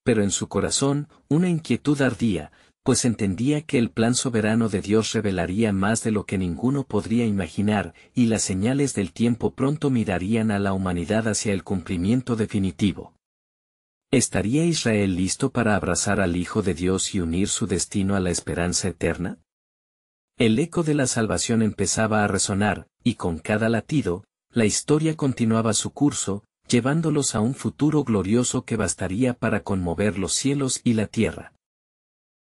Pero en su corazón, una inquietud ardía, pues entendía que el plan soberano de Dios revelaría más de lo que ninguno podría imaginar, y las señales del tiempo pronto mirarían a la humanidad hacia el cumplimiento definitivo. ¿Estaría Israel listo para abrazar al Hijo de Dios y unir su destino a la esperanza eterna? El eco de la salvación empezaba a resonar, y con cada latido, la historia continuaba su curso, llevándolos a un futuro glorioso que bastaría para conmover los cielos y la tierra.